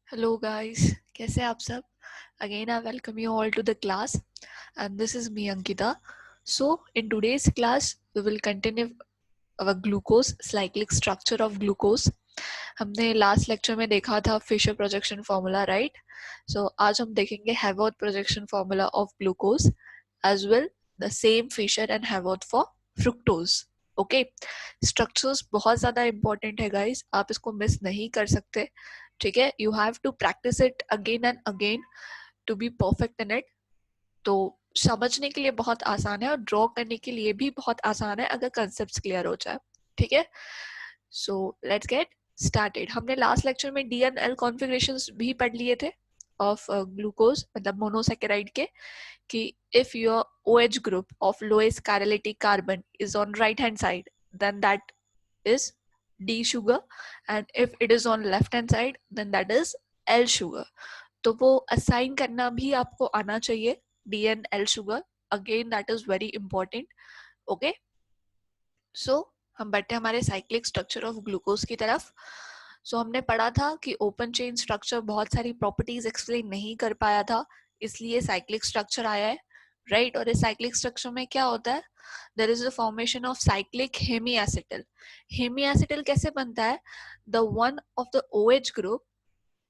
Hello guys, कैसे हैं आप सब? Again I welcome you all to the class and this is me Ankita. So in today's class we will continue our glucose cyclic structure of glucose. हमने last lecture में देखा था Fischer projection formula right. So आज हम देखेंगे Haworth projection formula of glucose as well the same Fischer and Haworth for fructose. Okay, structures बहुत ज़्यादा important है गाइस, आप इसको मिस नहीं कर सकते. ठीक है, you have to practice it again and again to be perfect in it. तो समझने के लिए बहुत आसान है और ड्रॉ करने के लिए भी बहुत आसान है अगर कंसेप्ट क्लियर हो जाए. ठीक है, सो लेट्स गेट स्टार्टेड. हमने लास्ट लेक्चर में डी एंड एल कॉन्फ़िगरेशंस भी पढ़ लिए थे ऑफ ग्लूकोज मतलब मोनोसेकेराइड के, कि if your OH group of lowest catalytic carbon is on right hand side then that is D sugar and if it is on left hand side then that is L sugar. तो वो assign करना भी आपको आना चाहिए D and L sugar. Again that is very important. Okay, so हम बढ़ते हैं हमारे साइक्लिक स्ट्रक्चर ऑफ ग्लूकोज की तरफ. सो हमने पढ़ा था कि ओपन चेन स्ट्रक्चर बहुत सारी प्रॉपर्टीज एक्सप्लेन नहीं कर पाया था, इसलिए साइक्लिक स्ट्रक्चर आया है राइट. और इस साइक्लिक स्ट्रक्चर में क्या होता है, there is the formation of cyclic hemiacetal. Hemiacetal कैसे बनता है, the one of the OH group,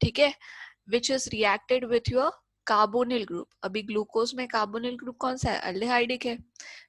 ठीक है, which is reacted with your carbonyl group. अभी ग्लूकोज में कार्बोनिल ग्रुप कौन सा है, अल्डेहाइडिक है,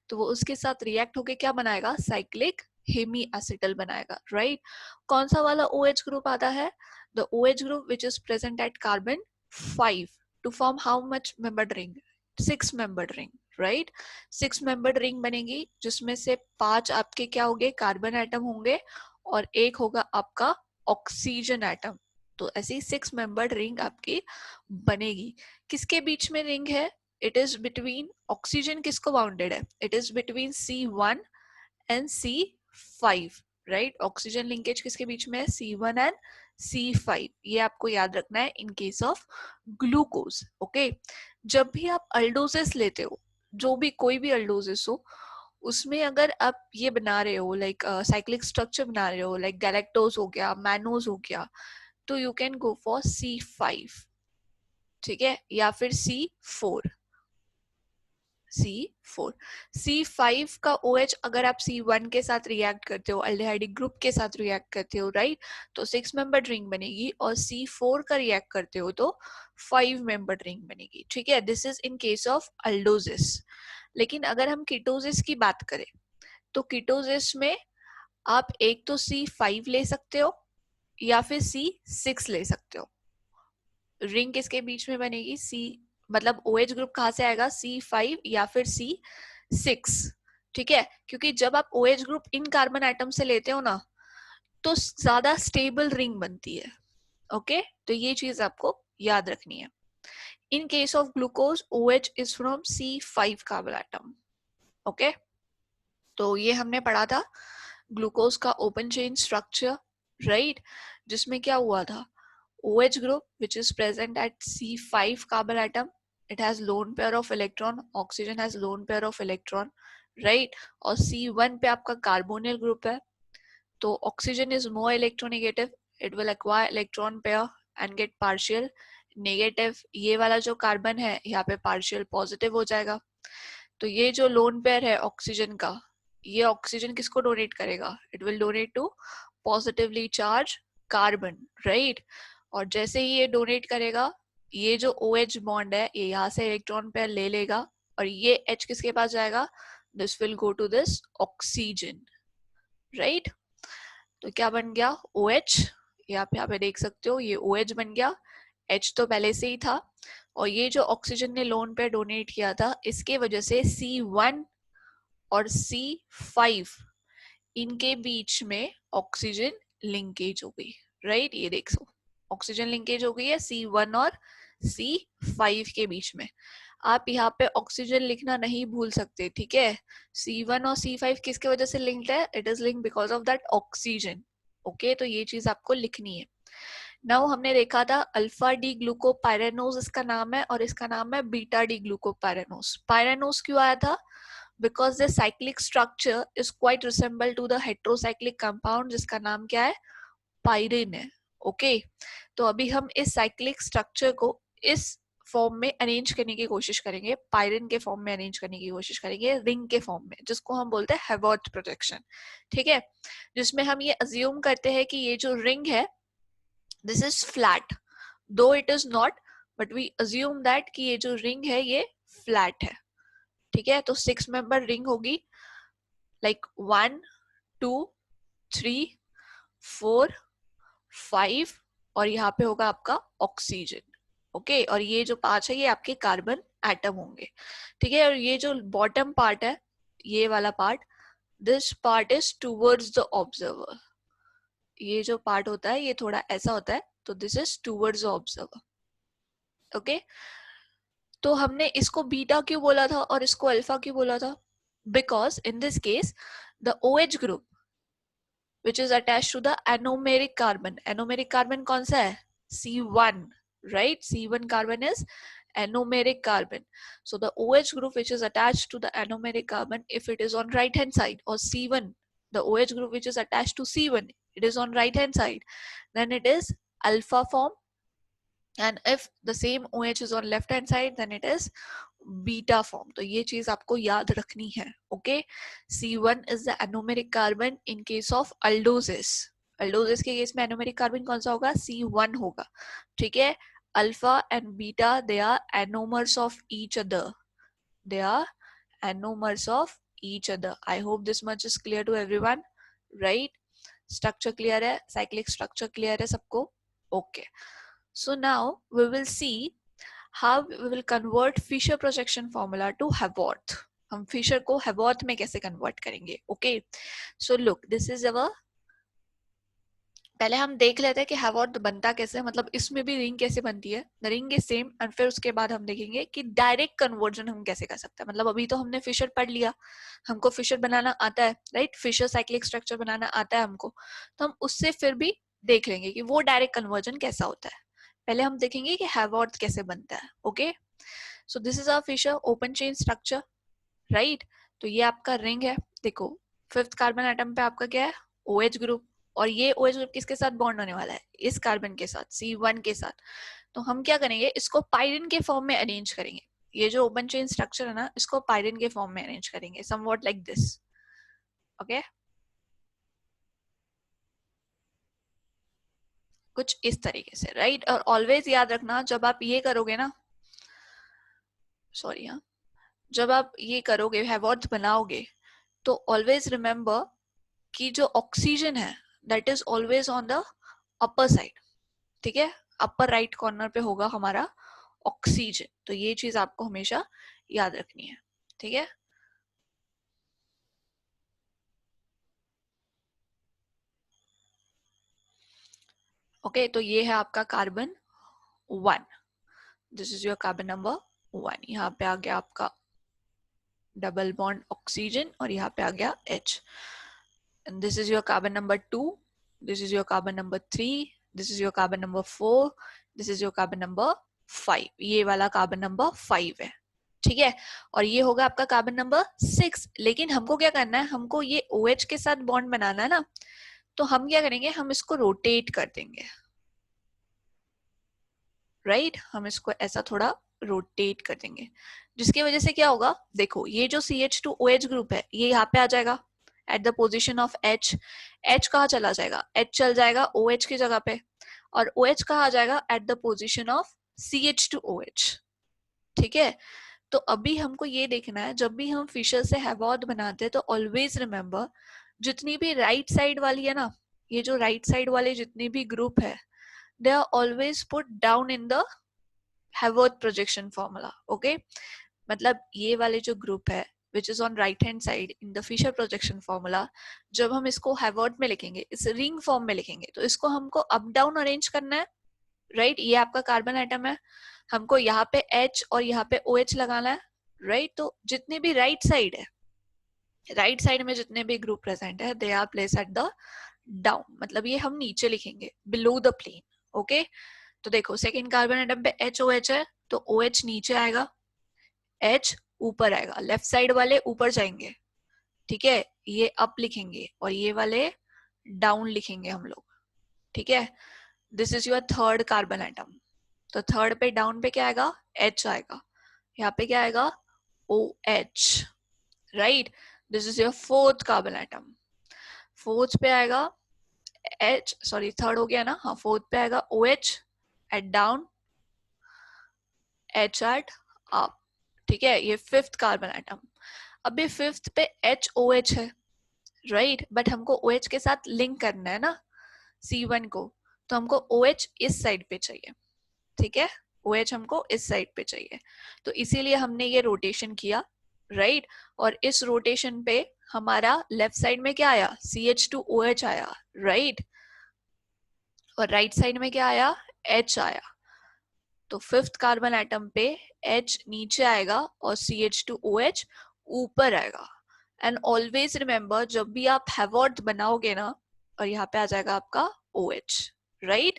तो वो उसके साथ रिएक्ट होके क्या बनाएगा, साइक्लिक हेमी एसिटल बनाएगा राइट. कौन सा वाला OH ग्रुप आता है, the OH group which is present at carbon 5 to form how much membered ring, 6 membered ring right. 6 membered ring बनेगी जिसमें से 5 आपके क्या होंगे, कार्बन एटम होंगे और एक होगा आपका ऑक्सीजन एटम. तो ऐसी 6 मेंबर्ड रिंग आपकी बनेगी. किसके बीच में रिंग है, इट इज बिटवीन, ऑक्सीजन किसको बाउंडेड है, it is between C1 and C5 right. Oxygen linkage किसके बीच में है, C1 एंड C5. ये आपको याद रखना है इन केस ऑफ ग्लूकोज. ओके, जब भी आप अल्डोजेस लेते हो, जो भी कोई भी अल्डोजेस हो, उसमें अगर आप ये बना रहे हो लाइक साइक्लिक स्ट्रक्चर बना रहे हो लाइक गैलेक्टोज हो गया, मैनोज हो गया, तो you can go for C5, ठीक है, या फिर C4. C4, C5 का OH अगर आप C1 के साथ रिएक्ट करते हो, अल्डेहाइडिक ग्रुप के साथ रिएक्ट करते हो राइट, तो 6 मेंबर्ड रिंग बनेगी. और C4 का रिएक्ट करते हो तो 5 मेंबर्ड रिंग बनेगी. ठीक है, this is in case of aldoses. लेकिन अगर हम कीटोजिस की बात करें तो कीटोजिस में आप एक तो C5 ले सकते हो या फिर C6 ले सकते हो. रिंग किसके बीच में बनेगी, C मतलब OH ग्रुप कहाँ से आएगा, C5 या फिर C6. ठीक है, क्योंकि जब आप OH group in carbon atom से लेते हो ना तो ज्यादा स्टेबल रिंग बनती है. ओके, तो ये चीज आपको याद रखनी है. इन case of glucose OH is from C5 carbon atom. Okay, तो ये हमने पढ़ा था ग्लूकोज का ओपन चेन स्ट्रक्चर राइट, जिसमें क्या हुआ था, OH group which is present at C5 carbon atom, it has lone pair of electron, oxygen has lone pair of electron right. और C1 पे आपका carbonyl group है, तो oxygen is more electronegative, it will acquire electron pair and get partial negative. ये वाला जो carbon है यहाँ पे partial positive हो जाएगा. तो ये जो लोन पेयर है ऑक्सीजन का, ये ऑक्सीजन किसको डोनेट करेगा, it will donate to positively charge carbon right. और जैसे ही ये डोनेट करेगा, ये जो OH बॉन्ड है ये यहाँ से इलेक्ट्रॉन पेयर ले लेगा और ये H किसके पास जाएगा, this will go to this oxygen right. तो क्या बन गया, OH, ये आप यहाँ पे देख सकते हो, ये OH बन गया, H तो पहले से ही था. और ये जो ऑक्सीजन ने लोन पे डोनेट किया था, इसके वजह से C1 और C5 इनके बीच में ऑक्सीजन लिंकेज हो गई राइट. ये देख सो ऑक्सीजन लिंकेज हो गई है C1 और C5 के बीच में. आप यहाँ पे ऑक्सीजन लिखना नहीं भूल सकते, ठीक है. C1 और C5 किसके वजह से लिंक्ड है, it is linked because of that oxygen. Okay, तो ये चीज आपको लिखनी है. नाउ हमने देखा था अल्फा डी ग्लूकोपायरेनोज इसका नाम है और इसका नाम है बीटा डी ग्लूकोपायरेनोज. पायरेनोज क्यों आया था, because the cyclic structure is quite resemble to the heterocyclic compound जिसका नाम क्या है, पायरिन है. ओके, तो अभी हम इस साइक्लिक स्ट्रक्चर को इस फॉर्म में अरेंज करने की कोशिश करेंगे, पायरिन के फॉर्म में अरेंज करने की कोशिश करेंगे, रिंग के फॉर्म में, जिसको हम बोलते हैं हैवर्थ प्रोजेक्शन, ठीक है, जिसमें हम ये अज्यूम करते हैं कि ये जो रिंग है this is flat, though it is not, but we assume that कि ये जो रिंग है ये फ्लैट है, ठीक है। तो 6 मेंबर रिंग होगी, लाइक 1 2 3 4 5, और यहाँ पे होगा आपका ऑक्सीजन, ओके, और ये जो 5 है ये आपके कार्बन एटम होंगे, ठीक है। और ये जो बॉटम पार्ट है, ये वाला part, this part is towards the observer, ये जो पार्ट होता है ये थोड़ा ऐसा होता है, तो this is towards the observer, okay. तो हमने इसको बीटा क्यों बोला था और इसको अल्फा क्यों बोला था? Because in this case the OH group which is attached to the anomeric carbon. Anomeric carbon कौन सा है? C1, right? C1 carbon is anomeric carbon. So the OH group which is attached to the anomeric carbon, if it is on right hand side, or C1, the OH group which is attached to C1, it is on right hand side, then it is alpha form, and if the same OH is on left hand side, then it is beta form. तो ये चीज आपको याद रखनी है, okay. C1 is the anomeric carbon in case of aldoses, aldoses के case में anomeric carbon कौन सा होगा? C1 होगा, ठीक है। Alpha and beta they are anomers of each other, they are anomers of each other. I hope this much is clear to everyone, right? Structure clear है, cyclic structure clear है सबको, okay. So now we will see how we will convert Fisher projection formula to Haworth. हम Fisher को Haworth में कैसे convert करेंगे, okay. So look, this is our, पहले हम देख लेते हैं कि Haworth बनता कैसे, मतलब इसमें भी रिंग कैसे बनती है, the ring is same, and फिर उसके बाद हम देखेंगे कि डायरेक्ट कन्वर्जन हम कैसे कर सकते हैं। मतलब अभी तो हमने फिशर पढ़ लिया, हमको फिशर बनाना आता है, राइट? फिशर साइक्लिक स्ट्रक्चर बनाना आता है हमको, तो हम उससे फिर भी देख लेंगे कि वो डायरेक्ट कन्वर्जन कैसा होता है। पहले हम देखेंगे कि Haworth कैसे बनता है, okay. So this is our Fischer open chain structure, right? तो ये आपका रिंग है, देखो 5th कार्बन एटम पे आपका क्या है? OH ग्रुप, और ये OH ग्रुप किसके साथ बॉन्ड होने वाला है? इस कार्बन के साथ, C1 के साथ। तो हम क्या करेंगे, इसको पायरिन के फॉर्म में अरेंज करेंगे। ये जो ओपन चेन स्ट्रक्चर है ना, इसको पायरिन के फॉर्म में अरेंज करेंगे, समवॉट लाइक दिस, ओके, कुछ इस तरीके से, राइट? और ऑलवेज याद रखना, जब आप ये करोगे ना, सॉरी हाँ, जब आप ये करोगे, हैवर्थ बनाओगे, तो ऑलवेज रिमेम्बर कि जो ऑक्सीजन है that is always on the upper side, ठीक है, अपर राइट कॉर्नर पे होगा हमारा ऑक्सीजन। तो ये चीज आपको हमेशा याद रखनी है, ठीक है। ओके, तो ये है आपका carbon 1, this is your carbon number 1। यहाँ पे आ गया आपका डबल बॉन्ड ऑक्सीजन, और यहाँ पे आ गया H, and this is your carbon number 2, this is your carbon number 3, this is your carbon number 4, this is your carbon number 5, ये वाला कार्बन नंबर 5 है, ठीक है। और ये होगा आपका कार्बन नंबर 6। लेकिन हमको क्या करना है, हमको ये OH के साथ बॉन्ड बनाना है ना, तो हम क्या करेंगे, हम इसको रोटेट कर देंगे, राइट? हम इसको ऐसा थोड़ा रोटेट कर देंगे, जिसकी वजह से क्या होगा, देखो ये जो CH2OH ग्रुप है ये यहाँ पे आ जाएगा at the position of H। H कहाँ चला जाएगा? H चल जाएगा OH की जगह पे, और OH कहाँ आ जाएगा? At the position of CH2OH, ठीक है। तो अभी हमको ये देखना है, जब भी हम फिशर से हैवर्थ बनाते हैं तो ऑलवेज रिमेम्बर, जितनी भी राइट साइड वाली है ना, ये जो राइट साइड वाले जितने भी ग्रुप है, they are always put down in the Haworth projection formula, okay? मतलब ये वाले जो ग्रुप है which is on right hand side in the Fisher projection formula, जब हम इसको Haworth में लिखेंगे, इस रिंग फॉर्म में लिखेंगे, तो इसको हमको अप डाउन अरेंज करना है, राइट? ये आपका कार्बन एटम है, हमको यहाँ पे H और यहाँ पे OH लगाना है, राइट? तो जितने भी राइट साइड है, राइट साइड में जितने भी ग्रुप प्रेजेंट है, they are place at the down, मतलब ये हम नीचे लिखेंगे, बिलो द प्लेन, ओके। तो देखो सेकेंड कार्बन एटम पे HOH है, तो OH नीचे आएगा, H ऊपर आएगा, लेफ्ट साइड वाले ऊपर जाएंगे, ठीक है, ये अप लिखेंगे, और ये वाले डाउन लिखेंगे हम लोग, ठीक है। This is your third carbon atom, तो थर्ड पे डाउन पे क्या आएगा, H आएगा, यहाँ पे क्या आएगा, OH, right. This is your fourth carbon atom, fourth पे आएगा H, सॉरी थर्ड हो गया ना, हाँ फोर्थ पे आएगा OH at down, H at up, ठीक है. ये फिफ्थ कार्बन एटम. अब ये फिफ्थ पे HOH है, राइट, बट हमको OH के साथ लिंक करना है ना C1 को, तो हमको OH इस साइड पे चाहिए, ठीक है. OH हमको इस साइड पे चाहिए, तो इसीलिए हमने ये रोटेशन किया, राइट. और इस रोटेशन पे हमारा लेफ्ट साइड में क्या आया, CH2OH आया, राइट. और राइट साइड में क्या आया, H आया. तो फिफ्थ कार्बन एटम पे H नीचे आएगा और CH2OH ऊपर आएगा. एंड ऑलवेज रिमेंबर, जब भी आप हैवॉर्थ बनाओगे ना, और यहाँ पे आ जाएगा आपका OH, राइट.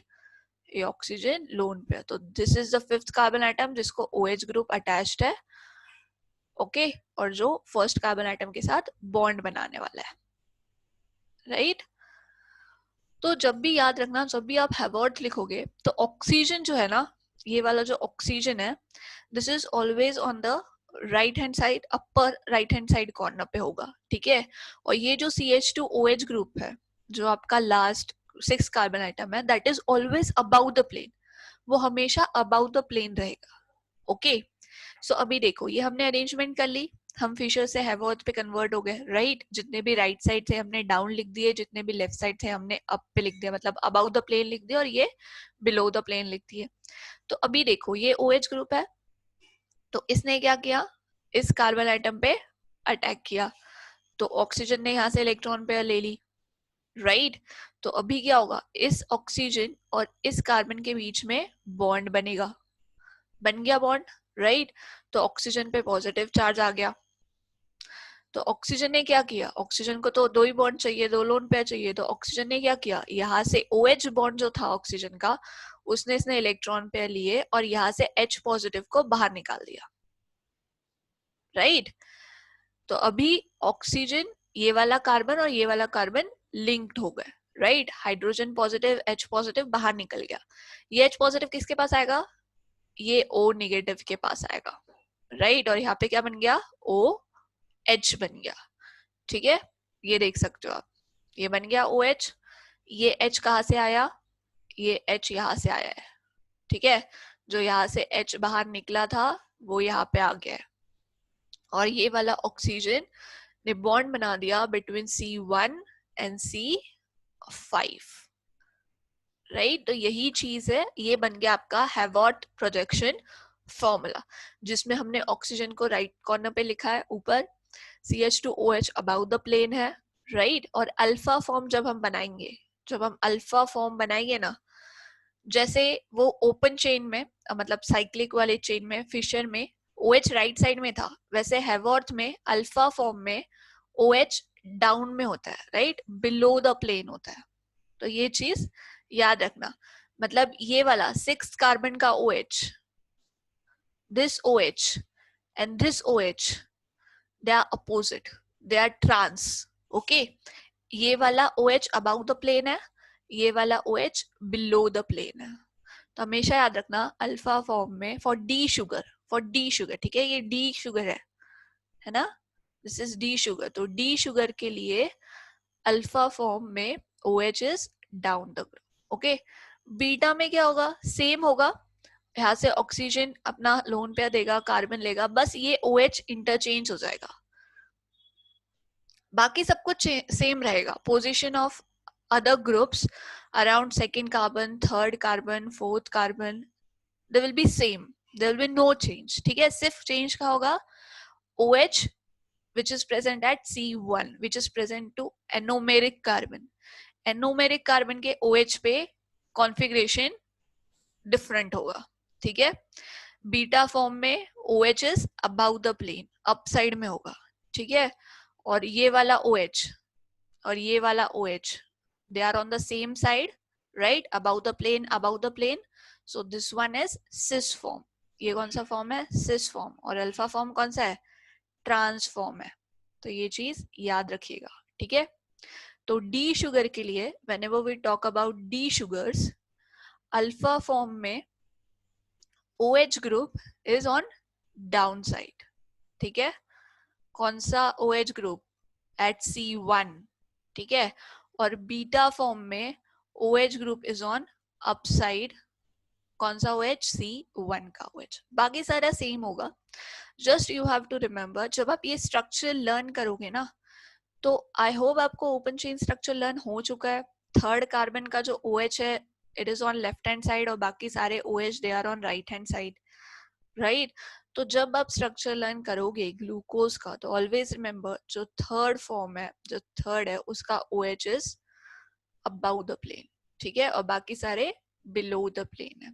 ये ऑक्सीजन लोन पे है, तो this is the fifth carbon atom जिसको OH ग्रुप अटैच्ड है, ओके. और जो फर्स्ट कार्बन एटम के साथ बॉन्ड बनाने वाला है, राइट. तो जब भी याद रखना, जब भी आप हैवॉर्थ लिखोगे तो ऑक्सीजन जो है ना, ये वाला जो ऑक्सीजन है, this is always on the right hand side, upper right hand side corner पे होगा, ठीक है. और ये जो CH2OH ग्रुप है, जो आपका लास्ट सिक्स कार्बन आइटम है, that is always about the plane, वो हमेशा अबाउट द प्लेन रहेगा, ओके. सो अभी देखो, ये हमने अरेंजमेंट कर ली, हम फिशर से हैवॉर्थ पे कन्वर्ट हो गए, राइट. जितने भी राइट साइड थे हमने डाउन लिख दिए, जितने भी लेफ्ट साइड थे हमने अप पे लिख दिया, मतलब अबाउट द प्लेन लिख दिया, और ये बिलो द प्लेन लिख दिए. तो अभी देखो, ये OH ग्रुप है, तो इसने क्या किया, इस कार्बन आइटम पे अटैक किया, तो ऑक्सीजन ने यहाँ से इलेक्ट्रॉन पेयर ले ली, राइट. तो अभी क्या होगा, इस ऑक्सीजन और इस कार्बन के बीच में बॉन्ड बनेगा, बन गया बॉन्ड, राइट. तो ऑक्सीजन पे पॉजिटिव चार्ज आ गया. तो ऑक्सीजन ने क्या किया, ऑक्सीजन को तो दो ही बॉन्ड चाहिए, दो लोन पेयर चाहिए, तो ऑक्सीजन ने क्या किया, यहाँ से OH बॉन्ड जो था ऑक्सीजन का, उसने इसने इलेक्ट्रॉन पेयर लिए और यहाँ से H पॉजिटिव को बाहर निकाल दिया, राइट. तो अभी ऑक्सीजन, ये वाला कार्बन और ये वाला कार्बन लिंक्ड हो गए, right. Hydrogen positive, H positive बाहर निकल गया. ये H पॉजिटिव किसके पास आएगा, ये O नेगेटिव के पास आएगा, राइट. और यहाँ पे क्या बन गया, OH बन गया, ठीक है. ये देख सकते हो आप, ये बन गया OH. ये H कहाँ से आया, ये H यहाँ से आया है, ठीक है. जो यहाँ से H बाहर निकला था वो यहाँ पे आ गया है, और ये वाला ऑक्सीजन ने बॉन्ड बना दिया between C1 and C5, right. तो यही चीज है, ये बन गया आपका हैवॉर्थ प्रोजेक्शन फॉर्मूला, जिसमें हमने ऑक्सीजन को राइट कॉर्नर पे लिखा है ऊपर, CH2OH अबाउट द प्लेन है, राइट. और अल्फा फॉर्म जब हम बनाएंगे, जब हम अल्फा फॉर्म बनाएंगे ना, जैसे वो ओपन चेन में, मतलब साइक्लिक वाले चेन में, फिशर में OH राइट साइड में था, वैसे हैवॉर्थ में अल्फा फॉर्म में OH डाउन में होता है, राइट, बिलो द प्लेन होता है. तो ये चीज याद रखना, मतलब ये वाला सिक्स कार्बन का OH, this OH and this OH, they are opposite, they are trans, okay. ये वाला OH above the plane है, ये वाला OH below the plane है. तो हमेशा याद रखना अल्फा फॉर्म में, फॉर D शुगर, ठीक है, ये D शुगर है ना, दिस इज D शुगर. तो D शुगर के लिए अल्फा फॉर्म में OH is down the group, okay. Beta में क्या होगा, सेम होगा, यहाँ से ऑक्सीजन अपना लोन पेयर देगा, कार्बन लेगा, बस ये OH इंटरचेंज हो जाएगा, बाकी सब कुछ सेम रहेगा. Position of other groups around second carbon, third carbon, fourth carbon, they will be same, there will be no change, ठीक है. सिर्फ चेंज का होगा OH which is present at C1 which is present to anomeric carbon. Anomeric carbon के OH पे configuration different होगा, ठीक है. बीटा फॉर्म में OH is about the plane, up side में होगा, ठीक है. और ये वाला OH और ये वाला OH, they are on the same side, right, above the plane. So this one is cis form. ये कौन सा फॉर्म है, सिस फॉर्म. और अल्फा फॉर्म कौन सा है, ट्रांस फॉर्म है. तो ये चीज याद रखिएगा, ठीक है. तो D शुगर के लिए whenever we talk about D sugars, alpha form में OH group is on down side, ठीक है. कौन सा OH ग्रुप? एट C1, ठीक है. और बीटा फॉर्म में OH group is on up side. कौन सा OH? C1 का OH. बाकी सारा सेम होगा. Just you have to remember, जब आप ये स्ट्रक्चर लर्न करोगे ना, तो आई होप आपको ओपन चेन स्ट्रक्चर लर्न हो चुका है. थर्ड कार्बन का जो OH है, it is on left hand side, और बाकी सारे OH they are on right hand side, right. तो जब आप स्ट्रक्चर लर्न करोगे ग्लूकोज का, तो ऑलवेज रिमेम्बर जो थर्ड फॉर्म है, जो थर्ड है, उसका OH is above the plane, ठीक है, और बाकी सारे बिलो द प्लेन है.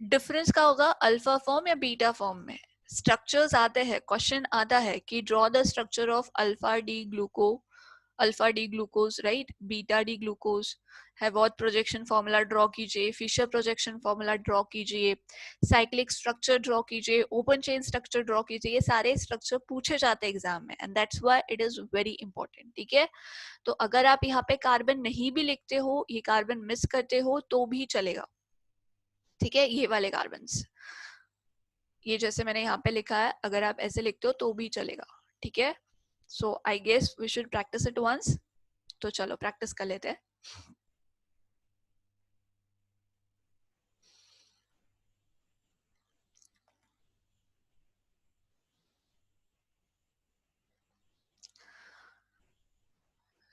डिफरेंस क्या होगा अल्फा फॉर्म या बीटा फॉर्म में? स्ट्रक्चर्स आते हैं, क्वेश्चन आता है कि draw the structure of alpha D glucose, right, beta D glucose. Haworth projection formula draw कीजिए, फिशर प्रोजेक्शन फॉर्मूला ड्रॉ कीजिए, साइक्लिक स्ट्रक्चर ड्रॉ कीजिए, ओपन चेन स्ट्रक्चर ड्रॉ कीजिए. ये सारे स्ट्रक्चर पूछे जाते हैं एग्जाम में, and that's why it is very important, ठीक है. तो अगर आप यहाँ पे कार्बन नहीं भी लिखते हो, ये कार्बन मिस करते हो, तो भी चलेगा, ठीक है. ये वाले कार्बन्स, ये जैसे मैंने यहाँ पे लिखा है, अगर आप ऐसे लिखते हो तो भी चलेगा, ठीक है. So I guess we should practise it once. तो चलो प्रैक्टिस कर लेते हैं.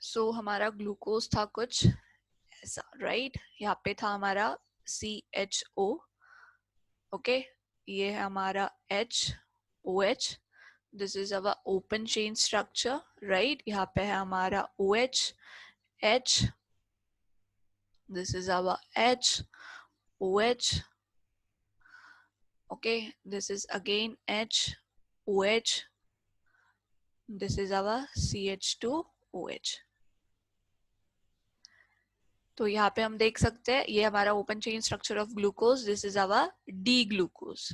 सो हमारा ग्लूकोज था कुछ ऐसा, राइट. यहाँ पे था हमारा CHO, ओके. ये है हमारा HOH. This is our open chain structure, right. यहाँ पे है हमारा OH, H. This is our HOH, okay. This is again HOH. This is our CH2OH. तो यहाँ पे हम देख सकते हैं ये हमारा open chain structure of glucose. This is our D glucose.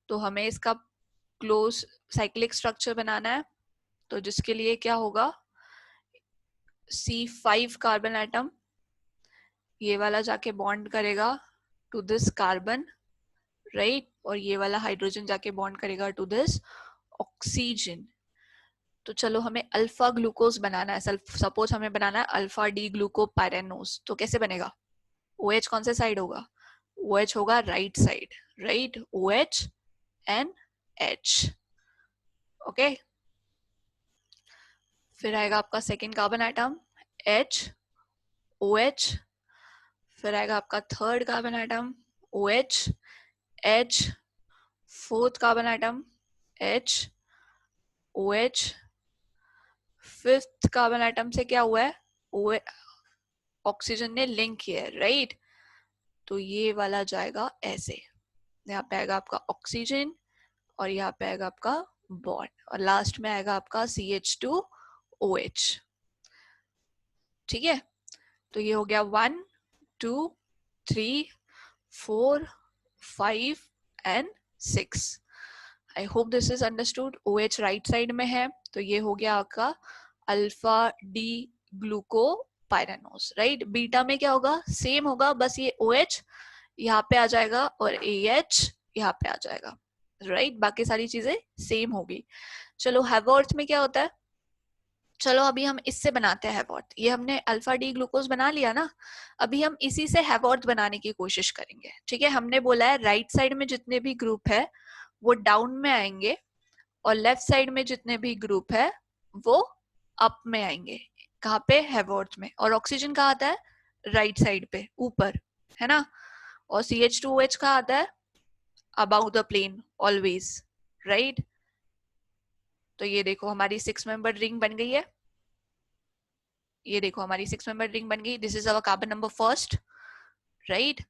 तो हमें इसका क्लोज साइक्लिक स्ट्रक्चर बनाना है, तो जिसके लिए क्या होगा, C5 कार्बन एटम, ये वाला जाके बॉन्ड करेगा टू दिस कार्बन, राइट. और ये वाला हाइड्रोजन जाके बॉन्ड करेगा टू दिस ऑक्सीजन. तो चलो हमें अल्फा ग्लूकोज बनाना है. सपोज हमें बनाना है अल्फा डी ग्लूकोपाइरेनोज. तो कैसे बनेगा? OH कौन से साइड होगा? OH होगा right side, right. OH and H, okay. फिर आएगा आपका सेकेंड कार्बन एटम HOH. फिर आएगा आपका third carbon atom OH, H. Fourth carbon atom HOH. Fifth carbon atom से क्या हुआ है, ऑक्सीजन ने लिंक किया है, राइट. तो ये वाला जाएगा ऐसे, यहाँ पे आएगा आपका ऑक्सीजन, और यहाँ पे आएगा आपका बॉन्ड, और लास्ट में आएगा आपका CH2OH, ठीक है. तो ये हो गया 1 2 3 4 5 and 6. I hope this is understood. OH right side में है, तो ये हो गया आपका alpha D glucopyranose, right. Beta में क्या होगा? सेम होगा, बस ये OH यहाँ पे आ जाएगा और AH यहाँ पे आ जाएगा, राइट. बाकी सारी चीजें सेम होगी. चलो हैवॉर्थ में क्या होता है? चलो अभी हम इससे बनाते हैं हैवॉर्थ. ये हमने अल्फा डी ग्लूकोज बना लिया ना, अभी हम इसी से हैवॉर्थ बनाने की कोशिश करेंगे, ठीक है. हमने बोला है राइट साइड में जितने भी ग्रुप है वो डाउन में आएंगे, और लेफ्ट साइड में जितने भी ग्रुप है वो अप में आएंगे. कहाँ पे? हैवॉर्थ में. और ऑक्सीजन कहाँ आता है? राइट साइड पे ऊपर, है ना. और CH2OH कहाँ आता है? About the plane always, right. तो ये देखो हमारी 6 मेंबर रिंग बन गई है. ये देखो हमारी 6 मेंबर रिंग बन गई. This is our carbon number first, right.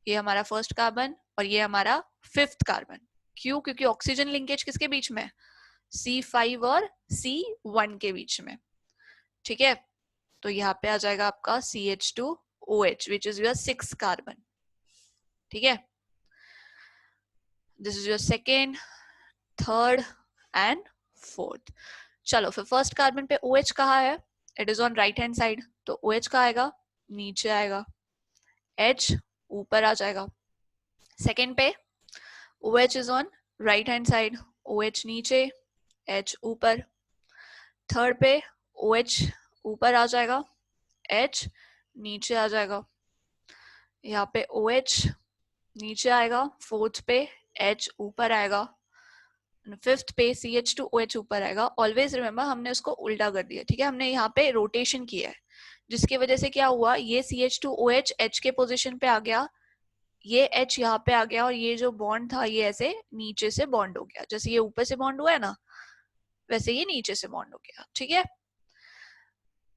ये हमारा फर्स्ट कार्बन, और ये हमारा फिफ्थ कार्बन. क्यों? क्योंकि ऑक्सीजन लिंकेज किसके बीच में? C5 और C1 के बीच में, ठीक है. तो यहाँ पे आ जाएगा आपका CH2OH, which is your 6 carbon, ठीक है. This is your second, third and fourth. चलो फिर फर्स्ट कार्बन पे OH कहाँ है? It is on right hand side, तो OH कहाँ आएगा? नीचे आएगा. H ऊपर आ जाएगा. सेकेंड पे OH is on right hand side, OH नीचे, H ऊपर. थर्ड पे OH ऊपर आ जाएगा, H नीचे आ जाएगा. यहाँ पे OH नीचे आएगा, फोर्थ पे H ऊपर आएगा, फिफ्थ पे CH2OH ऊपर आएगा. ऑलवेज रिमेम्बर हमने उसको उल्टा कर दिया, ठीक है, हमने यहाँ पे रोटेशन किया है, जिसकी वजह से क्या हुआ, ये CH2OH H के पोजीशन पे आ गया, ये H यहाँ पे आ गया, और ये जो बॉन्ड था ये ऐसे नीचे से बॉन्ड हो गया. जैसे ये ऊपर से बॉन्ड हुआ है ना, वैसे ये नीचे से बॉन्ड हो गया. ठीक है,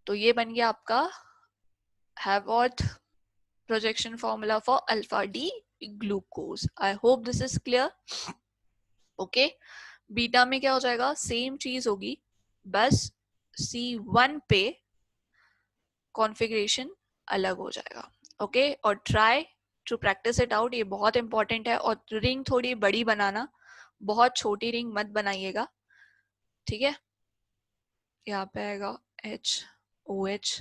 तो ये बन गया आपका हैवॉर्थ projection formula for alpha D glucose. I hope this is clear. Okay. Beta में क्या हो जाएगा, सेम चीज होगी, बस C1 पे कॉन्फ़िगरेशन अलग हो जाएगा. ओके, और try to practice it out, ये बहुत इंपॉर्टेंट है. और रिंग थोड़ी बड़ी बनाना, बहुत छोटी रिंग मत बनाइएगा. ठीक है, यहाँ पे आएगा HOH.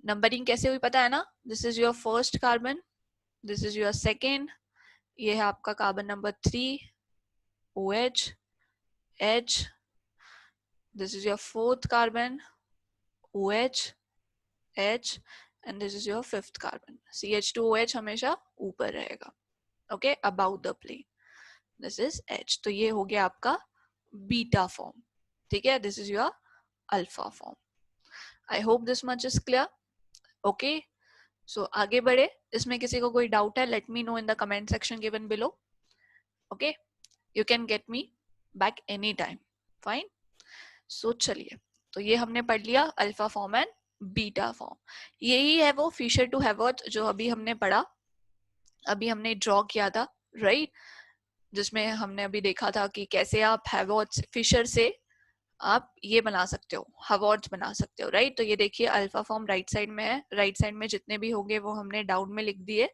नंबरिंग कैसे हुई पता है ना, this is your first carbon, this is your second, ये है आपका carbon number 3 OH, H, this is your fourth carbon OH, H, and this is your fifth carbon CH2OH हमेशा ऊपर रहेगा. okay, above the plane. this is H. तो ये हो गया आपका बीटा फॉर्म. ठीक है, this is your alpha form. I hope this much is clear. okay, so आगे बढ़े, इसमें किसी को कोई डाउट है, let me know in the comment section given below. okay, you can get me back anytime. fine. सो चलिए, तो ये हमने पढ़ लिया alpha form and beta form. यही है वो फिशर टू हैवर्थ जो अभी हमने पढ़ा, अभी हमने ड्रॉ किया था, राइट, जिसमें हमने अभी देखा था कि कैसे आप हैवर्थ फिशर से आप ये बना सकते हो, हैवर्थ बना सकते हो, राइट. तो ये देखिए अल्फा फॉर्म राइट साइड में है, राइट साइड में जितने भी होंगे वो हमने डाउन में लिख दिए.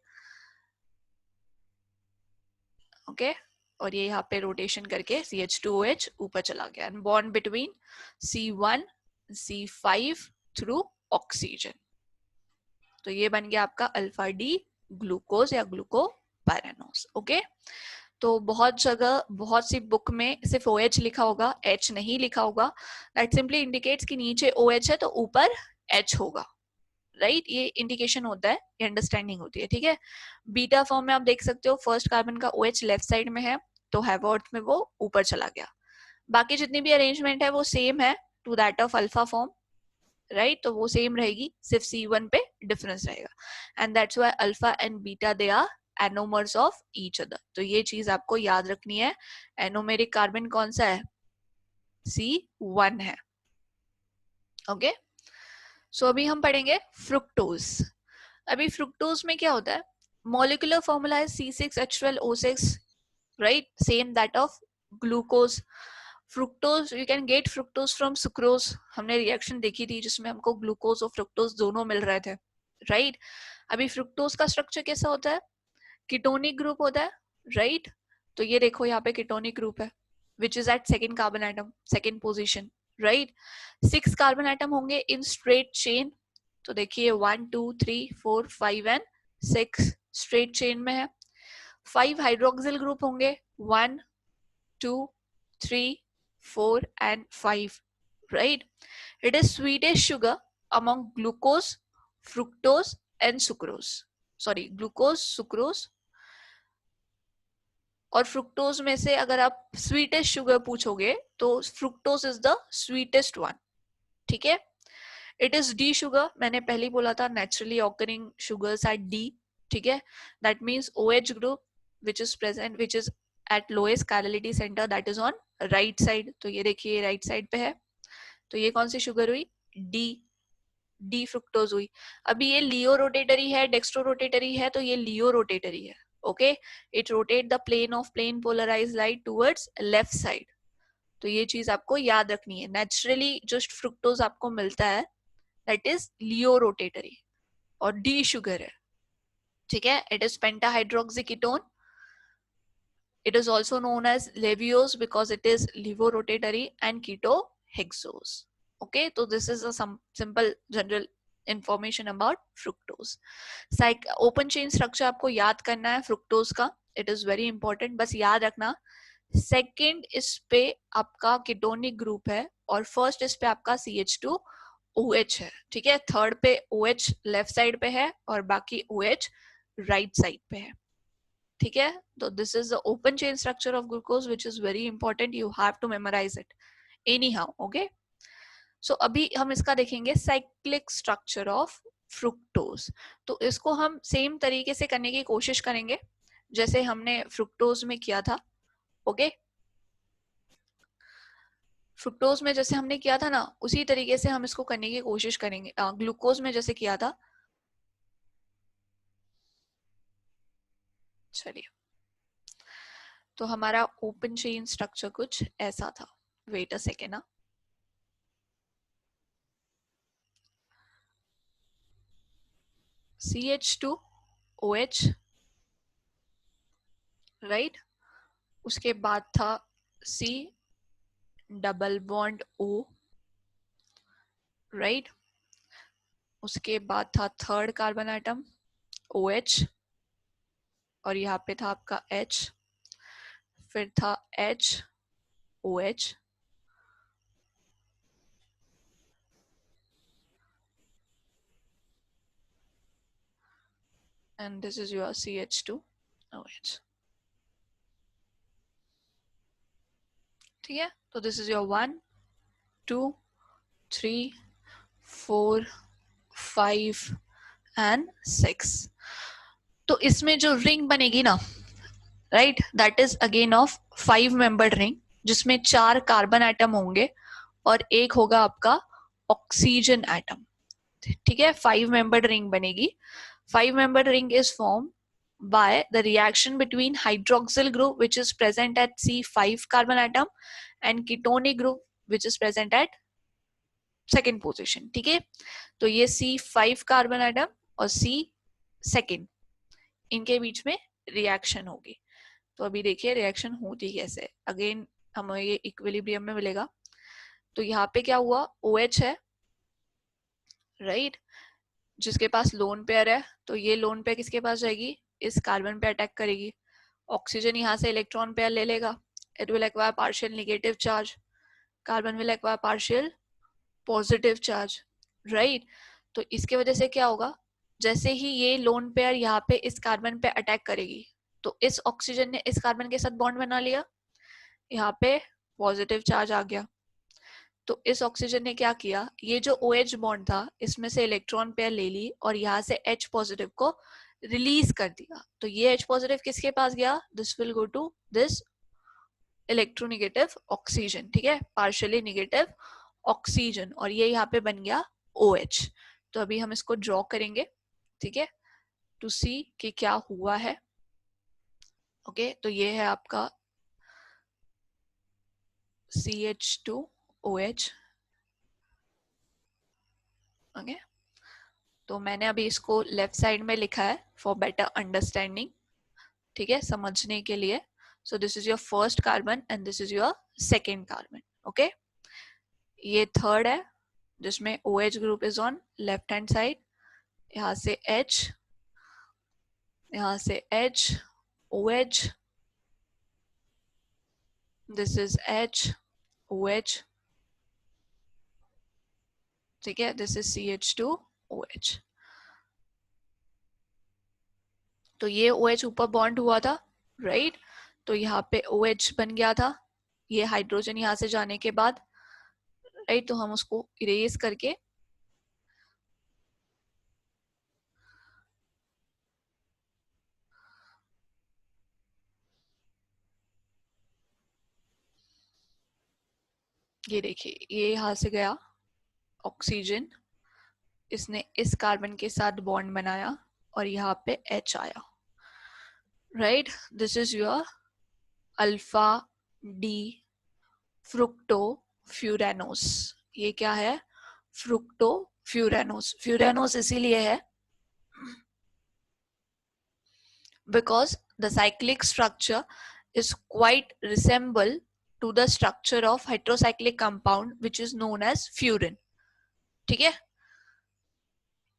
ओके, और ये यहाँ पे रोटेशन करके CH2OH ऊपर चला गया, and bond between C1 C5 through oxygen. तो ये बन गया आपका अल्फा डी ग्लूकोज या ग्लूकोपैरानोस. ओके, तो बहुत जगह बहुत सी बुक में सिर्फ OH लिखा होगा, H नहीं लिखा होगा. दैट सिंपली इंडिकेट्स कि नीचे OH है तो ऊपर H होगा, राइट. ये इंडिकेशन होता है, ये अंडरस्टैंडिंग होती है. ठीक है, बीटा फॉर्म में आप देख सकते हो फर्स्ट कार्बन का OH लेफ्ट साइड में है, तो हैवर्थ में वो ऊपर चला गया. बाकी जितनी भी अरेंजमेंट है वो सेम है to that of alpha form, right. तो वो सेम रहेगी, सिर्फ C1 पे डिफरेंस रहेगा. And that's why alpha and beta they are anomers of each other. तो ये चीज आपको याद रखनी है. एनोमेरिक कार्बन कौन सा है, C1 है. ओके, सो अभी हम पढ़ेंगे फ्रुक्टोज. अभी फ्रुक्टोज में क्या होता है, मॉलिक्यूलर फॉर्मूला है C6H12O6, right, same that of glucose. Fructose you can get fructose from sucrose. हमने रिएक्शन देखी थी जिसमें हमको ग्लूकोज और फ्रुक्टोज दोनों मिल रहे थे, राइट. अभी फ्रुक्टोज का स्ट्रक्चर कैसा होता है, कीटोनिक ग्रुप होता है, राइट. तो ये देखो यहाँ पे कीटोनिक ग्रुप है which is at second carbon atom, second position, right. 6 carbon atom होंगे इन स्ट्रेट चेन. तो देखिए 1 2 3 4 5 एंड 6 स्ट्रेट चेन में है. 5 हाइड्रोक्सिल ग्रुप होंगे, 1 2 3 4 and 5, right. It is sweetest sugar among glucose, fructose and sucrose. Sorry, glucose, sucrose और fructose में से अगर आप स्वीटेस्ट शुगर पूछोगे तो fructose is the sweetest one. ठीक है, इट इज डी शुगर. मैंने पहले ही बोला था naturally occurring sugars at D. ठीक है, that means OH group which is present which is at lowest chirality centre, that is on right side. तो ये देखिए राइट साइड पे है. तो ये कौन सी शुगर हुई, डी फ्रुक्टोज हुई. अभी ये लियो रोटेटरी है, डेक्स्ट्रो रोटेटरी है, तो ये लियो रोटेटरी है. Okay, it rotate the plane of plane polarise light towards left side. तो ये चीज आपको याद रखनी है. नेचुरली जो फ्रुक्टोज आपको मिलता है दैट इज लियो रोटेटरी और डी शुगर है. ठीक है, it is pentahydroxy ketone. It is also known as leviose because it is levorotatory and ketohexose. Okay, so this is a some simple general information about fructose. Open chain structure आपको याद करना है fructose का. It is very important. बस याद रखना second इस पे आपका कीटोनिक ग्रुप है और फर्स्ट इस पे आपका CH2OH है. ठीक है. थर्ड पे OH लेफ्ट साइड पे है और बाकी OH राइट साइड पे है. ठीक है. तो this is the open chain structure of glucose which is very important. You have to memorise it anyhow. Okay. सो अभी हम इसका देखेंगे साइक्लिक स्ट्रक्चर ऑफ फ्रुक्टोज. तो इसको हम सेम तरीके से करने की कोशिश करेंगे जैसे हमने फ्रुक्टोज में किया था. ओके. फ्रुक्टोज में जैसे हमने किया था ना उसी तरीके से हम इसको करने की कोशिश करेंगे ग्लूकोज में जैसे किया था. चलिए. तो हमारा ओपन चेन स्ट्रक्चर कुछ ऐसा था. वेट अ सेकेंड ना. CH2OH right. उसके बाद था C double bond O right. उसके बाद था थर्ड कार्बन आइटम OH और यहाँ पे था आपका H. फिर था HOH and this is your CH2OH. ठीक है. तो दिस इज योर 1 2 3 4 5 एंड 6. तो इसमें जो रिंग बनेगी ना right that is again of 5 membered ring जिसमें 4 कार्बन एटम होंगे और एक होगा आपका ऑक्सीजन एटम. ठीक है. 5 मेंबर्ड रिंग बनेगी. 5 membered ring is formed by the reaction between hydroxyl group which is present at C5 carbon atom and ketonic group which is present at second position. ठीक है. तो ये C5 कार्बन एटम और C second इनके बीच में reaction होगी. तो अभी देखिए रिएक्शन होती कैसे. अगेन हमें ये इक्विलिब्रियम में मिलेगा. तो यहाँ पे क्या हुआ OH है राइट जिसके पास लोन पेयर है. तो ये लोन पेयर किसके पास जाएगी इस कार्बन पे अटैक करेगी. ऑक्सीजन यहाँ से इलेक्ट्रॉन पेयर ले लेगा. It will acquire partial negative charge. Carbon will acquire partial positive charge right. तो इसके वजह से क्या होगा जैसे ही ये लोन पेयर यहाँ पे इस कार्बन पे अटैक करेगी तो इस ऑक्सीजन ने इस कार्बन के साथ बॉन्ड बना लिया. यहाँ पे पॉजिटिव चार्ज आ गया. तो इस ऑक्सीजन ने क्या किया ये जो OH बॉन्ड था इसमें से इलेक्ट्रॉन पेयर ले ली और यहाँ से H पॉजिटिव को रिलीज कर दिया. तो ये H पॉजिटिव किसके पास गया this will go to this electronegative oxygen. ठीक है. पार्शियली नेगेटिव ऑक्सीजन और ये यहाँ पे बन गया OH. तो अभी हम इसको ड्रॉ करेंगे. ठीक है. टू सी कि क्या हुआ है. ओके. तो ये है आपका CH2OH. ओके. तो मैंने अभी इसको लेफ्ट साइड में लिखा है फॉर बेटर अंडरस्टैंडिंग. ठीक है. समझने के लिए. सो this is your first carbon and this is your second carbon. Okay. ये थर्ड है जिसमें OH group is on left hand side. यहाँ से H यहाँ से H OH this is H OH. ठीक है. This is CH2OH. तो ये OH ऊपर बॉन्ड हुआ था राइट. तो यहाँ पे OH बन गया था. ये हाइड्रोजन यहाँ से जाने के बाद राइट तो हम उसको इरेज करके ये देखिए ये यहाँ से गया ऑक्सीजन. इसने इस कार्बन के साथ बॉन्ड बनाया और यहाँ पे H आया right. This is your alpha D fructofuranose. ये क्या है फ्रुक्टोफ्यूरानोस. फ्यूरानोस इसीलिए है because the cyclic structure is quite resemble to the structure of heterocyclic compound which is known as furan. ठीक है.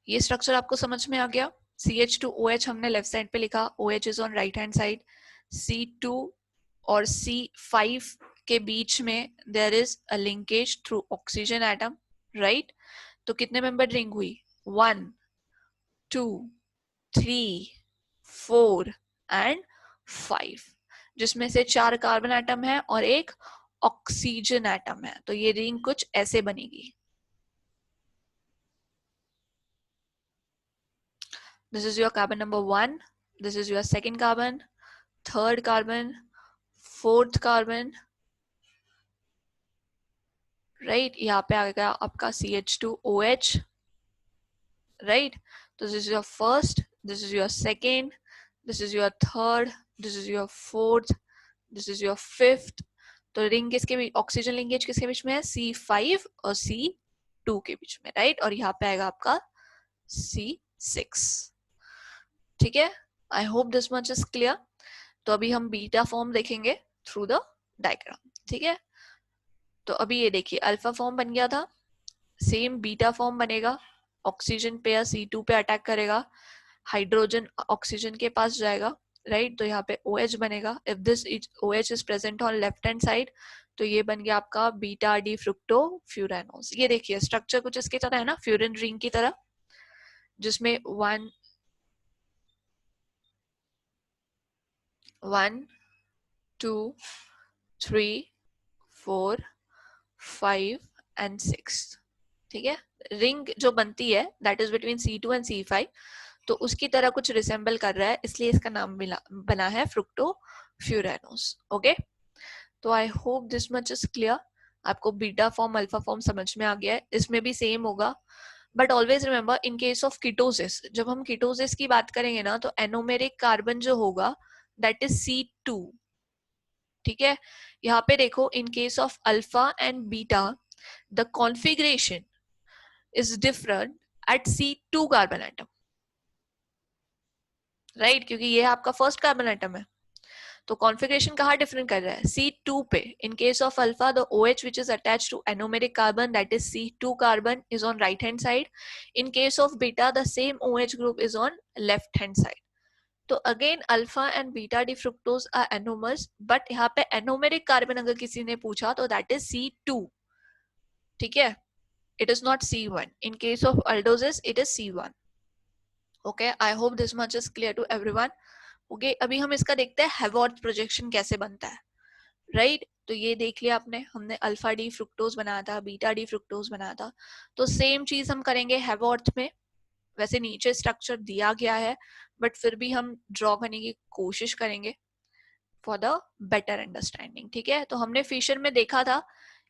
ये स्ट्रक्चर आपको समझ में आ गया. CH2OH हमने लेफ्ट साइड पे लिखा, OH is on right hand side. C2 और C5 के बीच में there is a linkage through oxygen atom, right. तो कितने मेंबर रिंग हुई? 1 2 3 4 एंड 5, जिसमें से 4 कार्बन एटम है और एक ऑक्सीजन एटम है. तो ये रिंग कुछ ऐसे बनेगी. This is your carbon number 1, this is your second carbon, third carbon, fourth carbon, right. यहाँ पे आ गया आपका CH2OH, right. So this is your first, this is your second, this is your third, this is your fourth, this is your fifth. तो ring किसके बीच, oxygen linkage किसके बीच में है? C5 और C2 के बीच में, राइट. और यहाँ पे आएगा आपका C6. ठीक है. आई hope this much is clear. तो अभी हम बीटा फॉर्म देखेंगे थ्रू द डायग्राम. ठीक है. तो अभी ये देखिए अल्फा फॉर्म बन गया था, सेम बीटा फॉर्म बनेगा. ऑक्सीजन पेयर C2 पे अटैक करेगा, हाइड्रोजन ऑक्सीजन के पास जाएगा, राइट. तो यहाँ पे OH बनेगा. If this OH is present on left hand side, तो ये बन गया आपका बीटा डी फ्रुक्टो फ्यूरानोस. ये देखिए स्ट्रक्चर कुछ इसके तरह है ना, फ्यूरिन रिंग की तरह, जिसमें 1 2 3 4 5 एंड 6. ठीक है. रिंग जो बनती है that is between C2 and C5, तो उसकी तरह कुछ रिसेंबल कर रहा है, इसलिए इसका नाम बना है फ्रुक्टो फ्यूरानोस. ओके. तो I hope this much is clear. आपको बीटा फॉर्म अल्फा फॉर्म समझ में आ गया है. इसमें भी सेम होगा, but always remember in case of ketosis, जब हम कीटोसिस की बात करेंगे ना, तो एनोमेरिक कार्बन जो होगा दैट इज C2. ठीक है. यहाँ पे देखो इन case of alpha and beta the configuration is different at C2 carbon atom, right, क्योंकि ये आपका फर्स्ट कार्बन एटम है. तो कॉन्फ़िगरेशन कहाँ डिफरेंट कर रहा है? C2 पे. इन case of alpha the OH which is attached to anomeric carbon that is C2 carbon is on right hand side. In case of beta the same OH group is on left hand side. तो again alpha and beta D fructose are anomers, but यहाँ पे anomeric carbon अगर किसी ने पूछा तो that is C2. ठीक है. It is not C1. In case of aldoses it is C1. Okay. I hope this much is clear to everyone. Okay. अभी हम इसका देखते हैं हैवॉर्थ प्रोजेक्शन कैसे बनता है, राइट. तो ये देख लिया आपने, हमने अल्फा डी फ्रुक्टोज बनाया था, बीटा डी फ्रुक्टोज बनाया था. तो सेम चीज हम करेंगे हैवॉर्थ में. वैसे नीचे स्ट्रक्चर दिया गया है, बट फिर भी हम ड्रॉ करने की कोशिश करेंगे फॉर द बेटर अंडरस्टैंडिंग. ठीक है. तो हमने फिशर में देखा था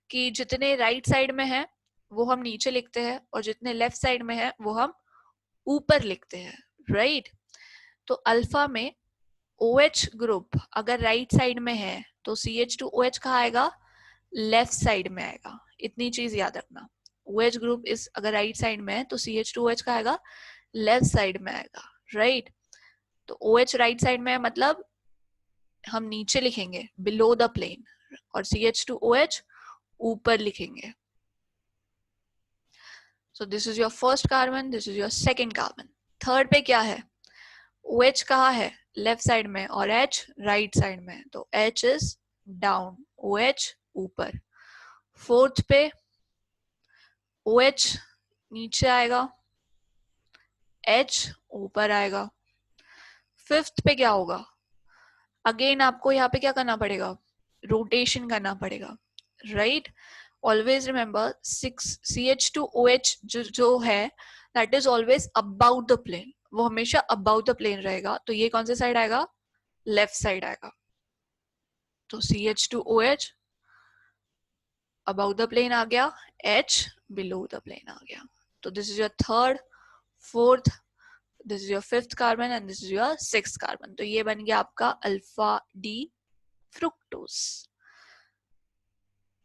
कि जितने राइट साइड में है वो हम नीचे लिखते हैं, और जितने लेफ्ट साइड में है वो हम ऊपर लिखते हैं, राइट. तो अल्फा में OH ग्रुप अगर राइट साइड में है तो CH2OH कहाँ आएगा? लेफ्ट साइड में आएगा. इतनी चीज याद रखना. OH ग्रुप इस अगर राइट साइड में है तो CH2OH कहाँ आएगा? लेफ्ट साइड में आएगा, राइट. तो OH राइट साइड में है, मतलब हम नीचे लिखेंगे बिलो द प्लेन, और CH2OH ऊपर लिखेंगे. सो this is your first carbon, this is your second carbon. Third पे क्या है? OH कहाँ है? लेफ्ट साइड में, और H राइट साइड में. तो H इज डाउन, OH ऊपर. फोर्थ पे OH नीचे आएगा, H ऊपर आएगा. फिफ्थ पे क्या होगा? अगेन आपको यहाँ पे क्या करना पड़ेगा? रोटेशन करना पड़ेगा, राइट. ऑलवेज रिमेंबर CH2OH जो है that is always about the plane. वो हमेशा अबाउट द प्लेन रहेगा. तो ये कौन से साइड आएगा? लेफ्ट साइड आएगा. तो CH2OH अबाउट द प्लेन आ गया, H बिलो द प्लेन आ गया. तो this is your third, fourth, this is your fifth carbon and this is your sixth carbon. तो ये बन गया आपका अल्फा डी फ्रुक्टोज.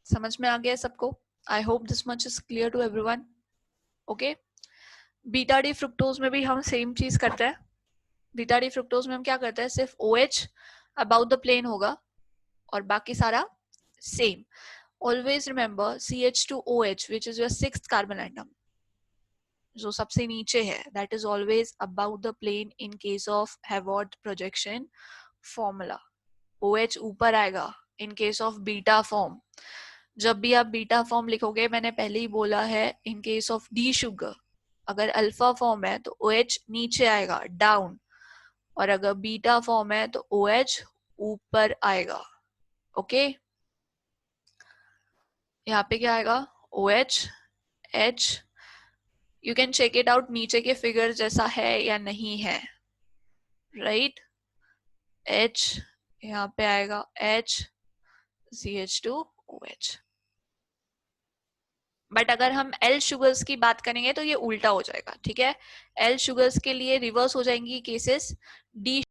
समझ में आ गया सबको? I hope this much is clear to everyone. Okay. Beta D fructose में भी हम सेम चीज करते हैं. बीटा डी फ्रुक्टोज में हम क्या करते हैं? सिर्फ OH अबाउट द प्लेन होगा और बाकी सारा same. Always remember CH2OH which is your sixth carbon atom. जो सबसे नीचे है, that is always about the plane in case of Haworth projection formula. OH ऊपर आएगा in case of beta form. जब भी आप बीटा फॉर्म लिखोगे, मैंने पहले ही बोला है, इन केस ऑफ डी शुगर, अगर अल्फा फॉर्म है तो OH नीचे आएगा, डाउन, और अगर बीटा फॉर्म है तो OH ऊपर आएगा. ओके, यहाँ पे क्या आएगा, OH, H. You can check it out, नीचे के फिगर जैसा है या नहीं है, राइट. H यहाँ पे आएगा, H CH2OH. बट अगर हम एल शुगर्स की बात करेंगे तो ये उल्टा हो जाएगा, ठीक है. एल शुगर्स के लिए रिवर्स हो जाएंगी केसेस, डी